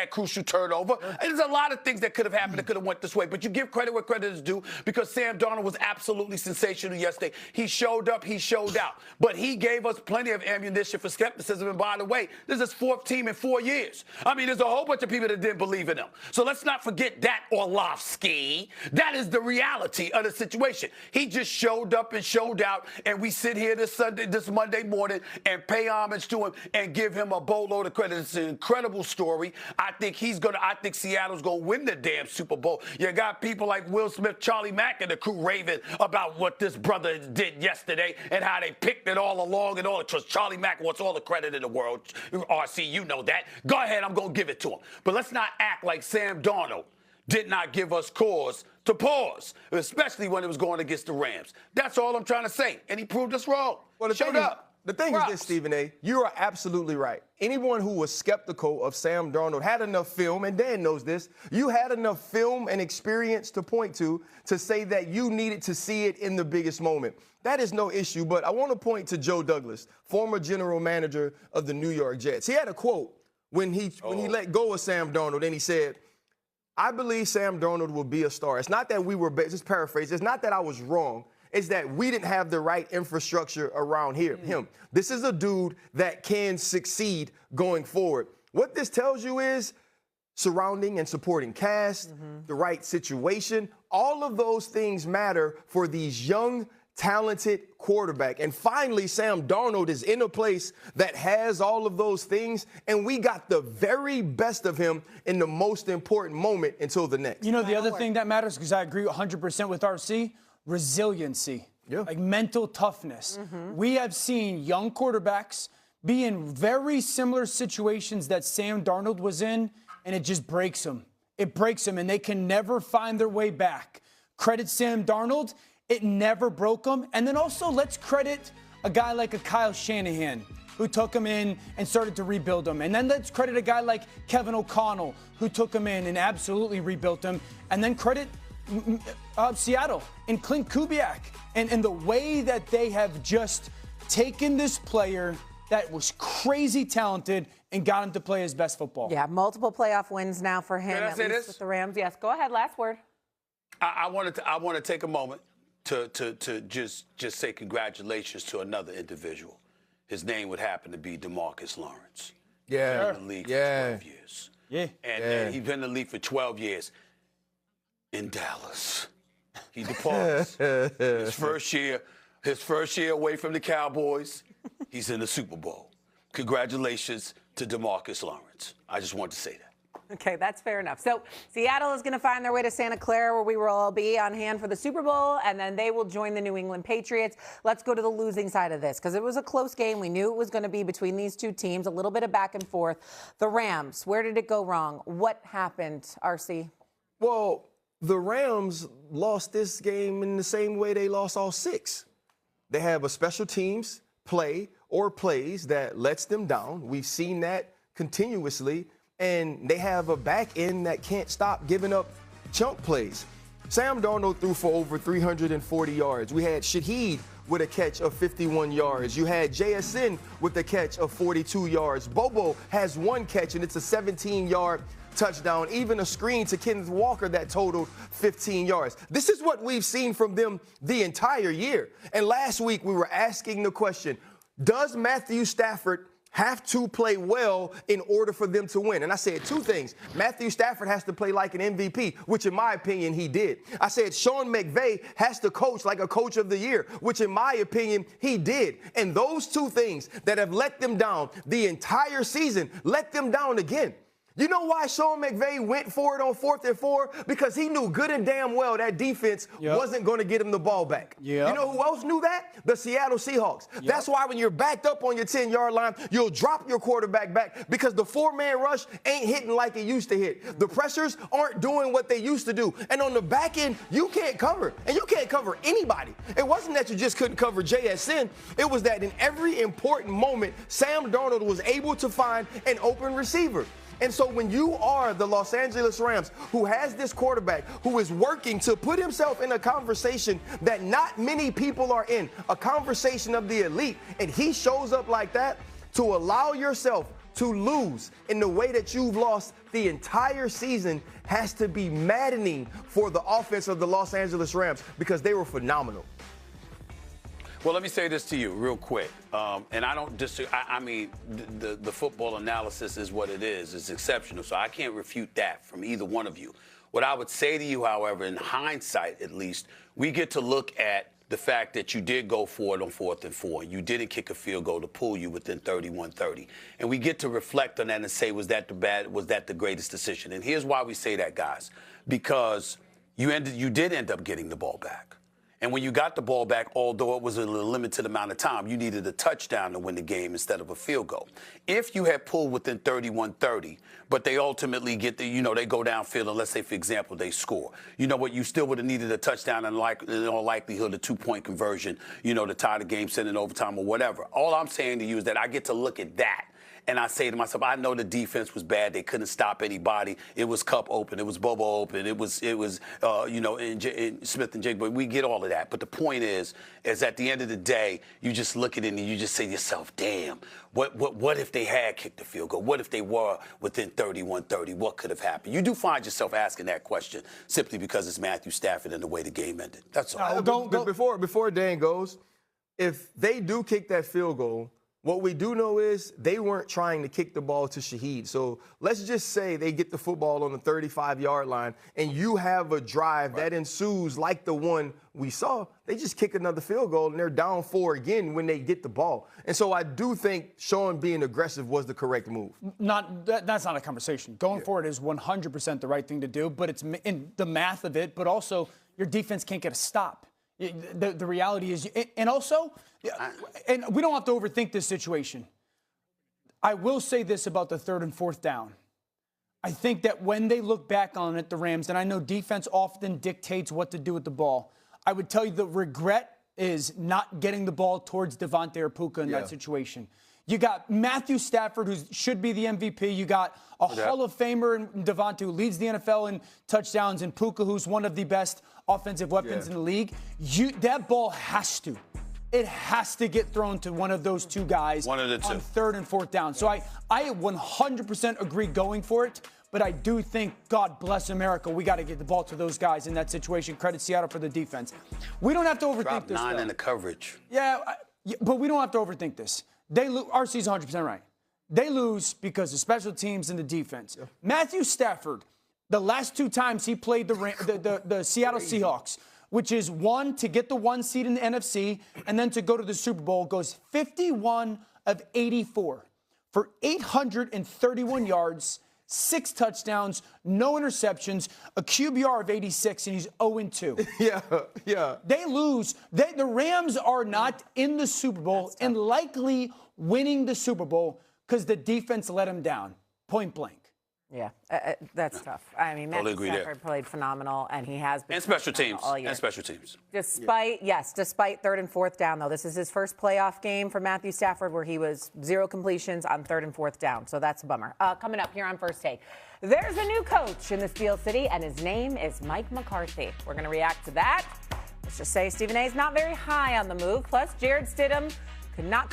that crucial turnover. There's a lot of things that could have happened that could have went this way. But you give credit where credit is due because Sam Darnold was absolutely sensational yesterday. He showed up, he showed out. But he gave us plenty of ammunition for skepticism. And by the way, this is his fourth team in 4 years. I mean, there's a whole bunch of people that didn't believe in him. So let's not forget that, Orlovsky. That is the reality of the situation. He just showed up and showed out, and we sit here this Monday morning and pay homage to him and give him a boatload of credit. It's an incredible story. I think Seattle's gonna win the damn Super Bowl. You got people like Will Smith, Charlie Mack, and the crew raving about what this brother did yesterday and how they picked it all along and all. Because Charlie Mack wants all the credit in the world. RC, you know that. Go ahead, I'm gonna give it to him. But let's not act like Sam Darnold did not give us cause to pause, especially when it was going against the Rams. That's all I'm trying to say. And he proved us wrong. Well, the thing is this, Stephen A., you are absolutely right. Anyone who was skeptical of Sam Darnold had enough film, and Dan knows this, you had enough film and experience to point to say that you needed to see it in the biggest moment. That is no issue, but I want to point to Joe Douglas, former general manager of the New York Jets. He had a quote when he let go of Sam Darnold, and he said, I believe Sam Darnold will be a star. It's not that we were, just paraphrase, it's not that I was wrong. It's that we didn't have the right infrastructure around him. This is a dude that can succeed going forward. What this tells you is surrounding and supporting cast, the right situation, all of those things matter for these young, talented quarterback. And finally, Sam Darnold is in a place that has all of those things, and we got the very best of him in the most important moment until the next. You know, the other thing that matters, because I agree 100% with RC, resiliency, like mental toughness. We have seen young quarterbacks be in very similar situations that Sam Darnold was in, and it just breaks them. It breaks them, and they can never find their way back. Credit Sam Darnold. It never broke him. And then also let's credit a guy like a Kyle Shanahan who took him in and started to rebuild him. And then let's credit a guy like Kevin O'Connell who took him in and absolutely rebuilt him. And then credit Seattle and Clint Kubiak and the way that they have just taken this player that was crazy talented and got him to play his best football. Yeah, multiple playoff wins now for him, at least with the Rams. Yes, go ahead, last word. I want to take a moment to just say congratulations to another individual. His name would happen to be DeMarcus Lawrence. Yeah. He's been in the league for 12 years. And he's been in the league for 12 years in Dallas. He departs. his first year away from the Cowboys, he's in the Super Bowl. Congratulations to DeMarcus Lawrence. I just wanted to say that. Okay, that's fair enough. So Seattle is going to find their way to Santa Clara, where we will all be on hand for the Super Bowl, and then they will join the New England Patriots. Let's go to the losing side of this, because it was a close game. We knew it was going to be between these two teams, a little bit of back and forth. The Rams, where did it go wrong? What happened, RC? Well, the Rams lost this game in the same way they lost all 6. They have a special teams play or plays that lets them down. We've seen that continuously. And they have a back end that can't stop giving up chunk plays. Sam Darnold threw for over 340 yards. We had Shaheed with a catch of 51 yards. You had JSN with a catch of 42 yards. Bobo has 1 catch, and it's a 17-yard touchdown. Even a screen to Kenneth Walker that totaled 15 yards. This is what we've seen from them the entire year. And last week we were asking the question, does Matthew Stafford have to play well in order for them to win? And I said 2 things. Matthew Stafford has to play like an MVP, which in my opinion he did. I said Sean McVay has to coach like a coach of the year, which in my opinion he did. And those 2 things that have let them down the entire season let them down again. You know why Sean McVay went for it on 4th and 4? Because he knew good and damn well that defense wasn't going to get him the ball back. You know who else knew that? The Seattle Seahawks. That's why when you're backed up on your 10-yard line, you'll drop your quarterback back because the 4-man rush ain't hitting like it used to hit. The pressures aren't doing what they used to do. And on the back end, you can't cover. And you can't cover anybody. It wasn't that you just couldn't cover JSN. It was that in every important moment, Sam Darnold was able to find an open receiver. And so when you are the Los Angeles Rams, who has this quarterback who is working to put himself in a conversation that not many people are in, a conversation of the elite, and he shows up like that, to allow yourself to lose in the way that you've lost the entire season has to be maddening for the offense of the Los Angeles Rams because they were phenomenal. Well, let me say this to you real quick, and I don't disagree. I mean, the football analysis is what it is. It's exceptional, so I can't refute that from either one of you. What I would say to you, however, in hindsight at least, we get to look at the fact that you did go for it on 4th and 4. You didn't kick a field goal to pull you within 31-30. And we get to reflect on that and say, was that the greatest decision? And here's why we say that, guys. Because you did end up getting the ball back. And when you got the ball back, although it was a limited amount of time, you needed a touchdown to win the game instead of a field goal. If you had pulled within 31-30, but they ultimately get they go downfield, and let's say, for example, they score. You know what? You still would have needed a touchdown and in all likelihood a 2-point conversion, to tie the game, send it overtime or whatever. All I'm saying to you is that I get to look at that. And I say to myself, I know the defense was bad. They couldn't stop anybody. It was Cup open. It was Bobo open. It was Smith and Jake. But we get all of that. But the point is at the end of the day, you just look at it and you just say to yourself, damn, what if they had kicked the field goal? What if they were within 31-30? What could have happened? You do find yourself asking that question simply because it's Matthew Stafford and the way the game ended. That's all. Before Dan goes, if they do kick that field goal, what we do know is they weren't trying to kick the ball to Shaheed. So let's just say they get the football on the 35-yard line and you have a drive that ensues like the one we saw. They just kick another field goal and they're down 4 again when they get the ball. And so I do think Sean being aggressive was the correct move. That's not a conversation. Going forward is 100% the right thing to do, but it's in the math of it, but also your defense can't get a stop. The reality is, and also, and we don't have to overthink this situation. I will say this about the 3rd and 4th down. I think that when they look back on it, the Rams, and I know defense often dictates what to do with the ball, I would tell you the regret is not getting the ball towards Devontae or Puka in that situation. You got Matthew Stafford, who should be the MVP. You got a Hall of Famer in Devontae, who leads the NFL in touchdowns, and Puka, who's one of the best offensive weapons in the league. That ball has to get thrown to one of those two guys on 3rd and 4th down. So I 100% agree going for it, but I do think, God bless America, we got to get the ball to those guys in that situation. Credit Seattle for the defense. We don't have to overthink Drop this. 9 in the coverage. Yeah, but we don't have to overthink this. RC's 100% right. They lose because of special teams and the defense. Matthew Stafford, the last 2 times he played the Seattle Seahawks, which is one to get the 1 seed in the NFC and then to go to the Super Bowl, goes 51 of 84 for 831 yards, 6 touchdowns, no interceptions, a QBR of 86, and he's 0-2. Yeah. They lose. The Rams are not in the Super Bowl and likely winning the Super Bowl because the defense let them down, point blank. Yeah, that's tough. I mean, Matthew Stafford played phenomenal, and he has been. And special teams. All year. And special teams. Despite 3rd and 4th down, though. This is his first playoff game for Matthew Stafford where he was 0 completions on 3rd and 4th down. So that's a bummer. Coming up here on First Take, there's a new coach in the Steel City, and his name is Mike McCarthy. We're going to react to that. Let's just say Stephen A is not very high on the move. Plus, Jared Stidham could not